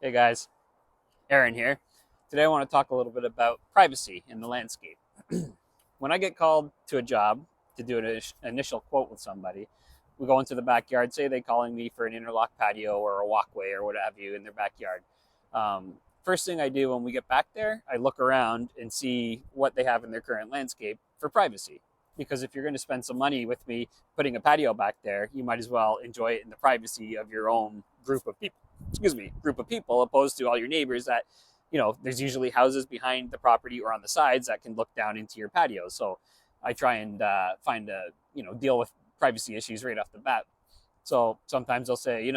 Hey guys, Aaron here. Today I want to talk a little bit about privacy in the landscape. When I get called to a job to do an initial quote with somebody, we go into the backyard, say they calling me for an interlock patio or a walkway or what have you in their backyard. Um, First thing I do when we get back there, I look around and see what they have in their current landscape for privacy. Because if you're going to spend some money with me putting a patio back there, you might as well enjoy it in the privacy of your own group of people, opposed to all your neighbors that, there's usually houses behind the property or on the sides that can look down into your patio. So I try and find deal with privacy issues right off the bat. So sometimes they'll say,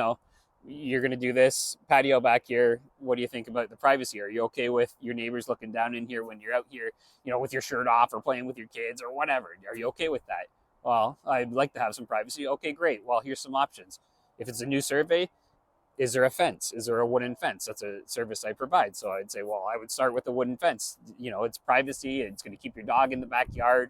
you're going to do this patio back here. What do you think about the privacy? Are you okay with your neighbors looking down in here when you're out here, with your shirt off or playing with your kids or whatever? Are you okay with that? Well, I'd like to have some privacy. Okay, great. Well, here's some options. If it's a new survey, is there a fence? Is there a wooden fence? That's a service I provide. So I'd say, well, I would start with a wooden fence. It's privacy. It's going to keep your dog in the backyard.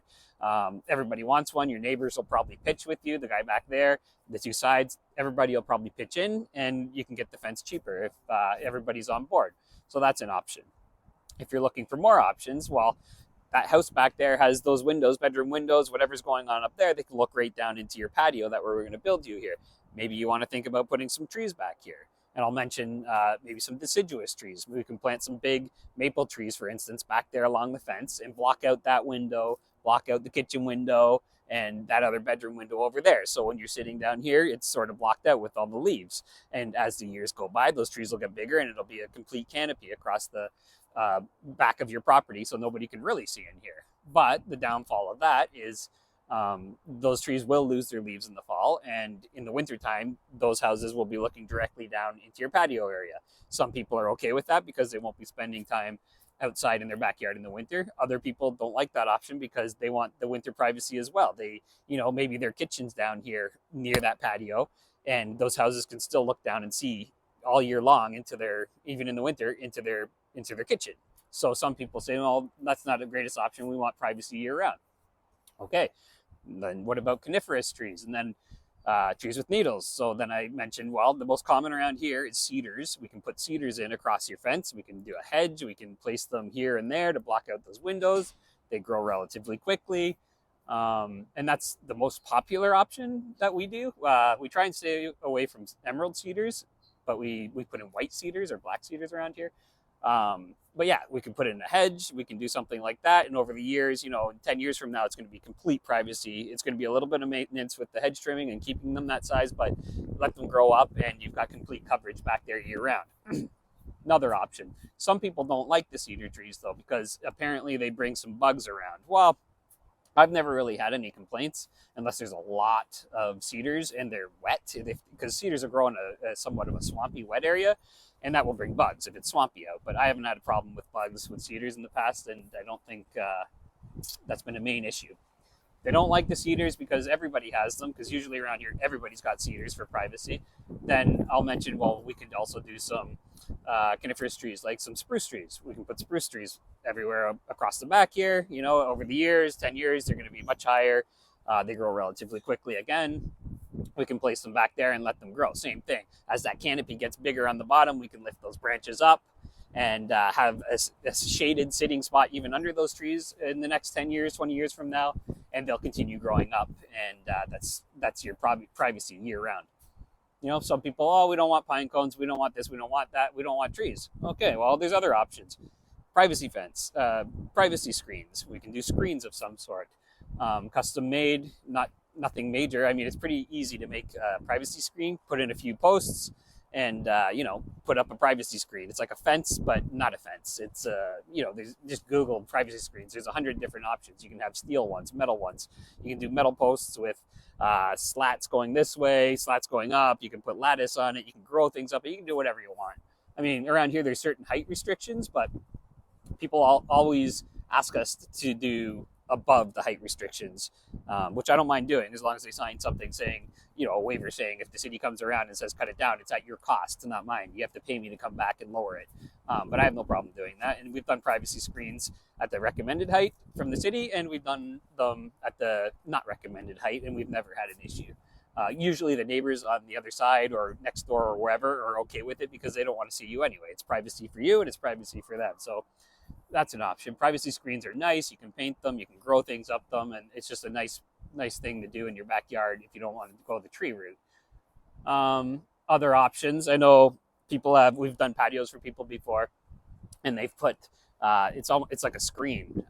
Everybody wants one. Your neighbors will probably pitch with you. The guy back there, the two sides, everybody will probably pitch in, and you can get the fence cheaper if everybody's on board. So that's an option. If you're looking for more options, well, that house back there has those windows, bedroom windows, whatever's going on up there, they can look right down into your patio that we're going to build you here. Maybe you want to think about putting some trees back here. And I'll mention maybe some deciduous trees. We can plant some big maple trees, for instance, back there along the fence and block out that window, block out the kitchen window, and that other bedroom window over there. So when you're sitting down here, it's sort of blocked out with all the leaves. And as the years go by, those trees will get bigger and it'll be a complete canopy across the back of your property, so nobody can really see in here. But the downfall of that is those trees will lose their leaves in the fall, and in the wintertime, those houses will be looking directly down into your patio area. Some people are okay with that because they won't be spending time outside in their backyard in the winter. Other people don't like that option because they want the winter privacy as well. They, maybe their kitchen's down here near that patio, and those houses can still look down and see all year long into their, even in the winter, into their kitchen. So some people say, well, that's not the greatest option. We want privacy year round. Okay, then what about coniferous trees? And then trees with needles. So then I mentioned, well, the most common around here is cedars. We can put cedars in across your fence. We can do a hedge. We can place them here and there to block out those windows. They grow relatively quickly. And that's the most popular option that we do. We try and stay away from emerald cedars, but we put in white cedars or black cedars around here. But yeah, we can put it in a hedge. We can do something like that. And over the years, 10 years from now, it's going to be complete privacy. It's going to be a little bit of maintenance with the hedge trimming and keeping them that size, but let them grow up and you've got complete coverage back there year round. Another option. Some people don't like the cedar trees though, because apparently they bring some bugs around. Well, I've never really had any complaints unless there's a lot of cedars and they're wet, because cedars are growing a somewhat of a swampy, wet area, and that will bring bugs if it's swampy out. But I haven't had a problem with bugs with cedars in the past, and I don't think that's been a main issue. They don't like the cedars because everybody has them, because usually around here everybody's got cedars for privacy. Then I'll mention, well, we can also do some coniferous trees, like some spruce trees. We can put spruce trees everywhere across the back here. Over the years, 10 years, they're going to be much higher. They grow relatively quickly again. We can place them back there and let them grow. Same thing. As that canopy gets bigger on the bottom, we can lift those branches up and have a shaded sitting spot even under those trees in the next 10 years, 20 years from now, and they'll continue growing up. And that's your privacy year round. Some people, oh, we don't want pine cones, we don't want this, we don't want that, we don't want trees. Okay, well, there's other options. Privacy fence, privacy screens. We can do screens of some sort, custom made, nothing major. I mean, it's pretty easy to make a privacy screen, put in a few posts, and put up a privacy screen. It's like a fence, but not a fence. It's there's just Google privacy screens. There's 100 different options. You can have steel ones, metal ones. You can do metal posts with slats going this way, slats going up. You can put lattice on it. You can grow things up. You can do whatever you want. I mean, around here there's certain height restrictions, but people always ask us to do above the height restrictions, which I don't mind doing as long as they sign something saying, a waiver saying if the city comes around and says cut it down, it's at your cost, not mine. You have to pay me to come back and lower it. But I have no problem doing that. And we've done privacy screens at the recommended height from the city, and we've done them at the not recommended height, and we've never had an issue. Usually the neighbors on the other side or next door or wherever are okay with it because they don't want to see you anyway. It's privacy for you and it's privacy for them. So that's an option. Privacy screens are nice. You can paint them, you can grow things up them, and it's just a nice thing to do in your backyard if you don't want to go the tree route. Other options, I know we've done patios for people before, and they've put it's like a screen.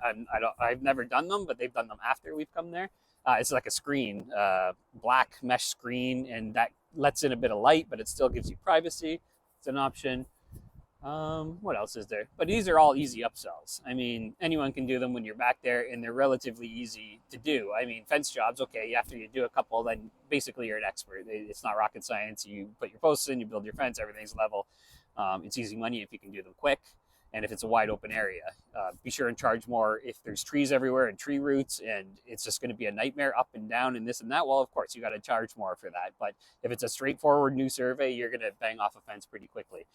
I've never done them, but they've done them after we've come there. It's like a screen, black mesh screen, and that lets in a bit of light, but it still gives you privacy. It's an option. What else is there? But these are all easy upsells. I mean, anyone can do them when you're back there, and they're relatively easy to do. I mean, fence jobs, okay, after you do a couple, then basically you're an expert. It's not rocket science. You put your posts in, you build your fence, everything's level. It's easy money if you can do them quick, and if it's a wide open area. Be sure and charge more if there's trees everywhere and tree roots, and it's just going to be a nightmare up and down and this and that. Well, of course, you got to charge more for that. But if it's a straightforward new survey, you're going to bang off a fence pretty quickly.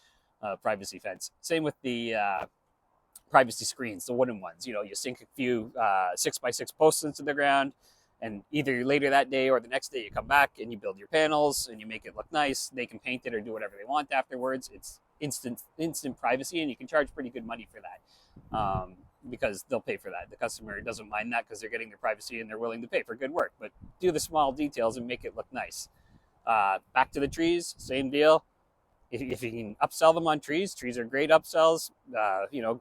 Privacy fence. Same with the privacy screens, the wooden ones. You sink a few 6x6 posts into the ground, and either later that day or the next day you come back and you build your panels and you make it look nice. They can paint it or do whatever they want afterwards. It's instant privacy, and you can charge pretty good money for that because they'll pay for that. The customer doesn't mind that because they're getting their privacy and they're willing to pay for good work. But do the small details and make it look nice. Back to the trees, same deal. If you can upsell them on trees are great upsells.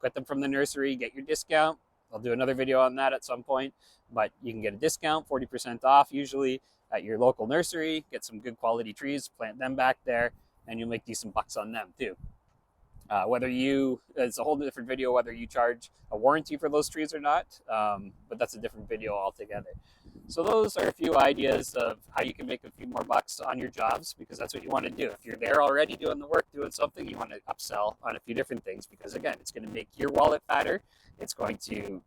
Get them from the nursery, get your discount. I'll do another video on that at some point, but you can get a discount, 40% off usually at your local nursery. Get some good quality trees, plant them back there, and you'll make decent bucks on them too. It's a whole different video whether you charge a warranty for those trees or not, but that's a different video altogether. So those are a few ideas of how you can make a few more bucks on your jobs, because that's what you want to do. If you're there already doing the work, doing something, you want to upsell on a few different things, because again, it's going to make your wallet fatter. It's going to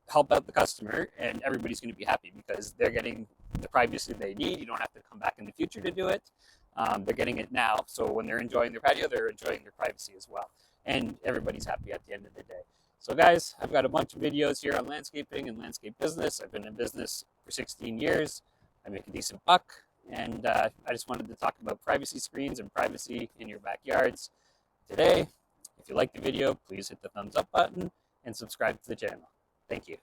help out the customer, and everybody's going to be happy because they're getting the privacy they need. You don't have to come back in the future to do it. They're getting it now. So when they're enjoying their patio, they're enjoying their privacy as well. And everybody's happy at the end of the day. So guys, I've got a bunch of videos here on landscaping and landscape business. I've been in business for 16 years. I make a decent buck. And I just wanted to talk about privacy screens and privacy in your backyards today. If you like the video, please hit the thumbs up button and subscribe to the channel. Thank you.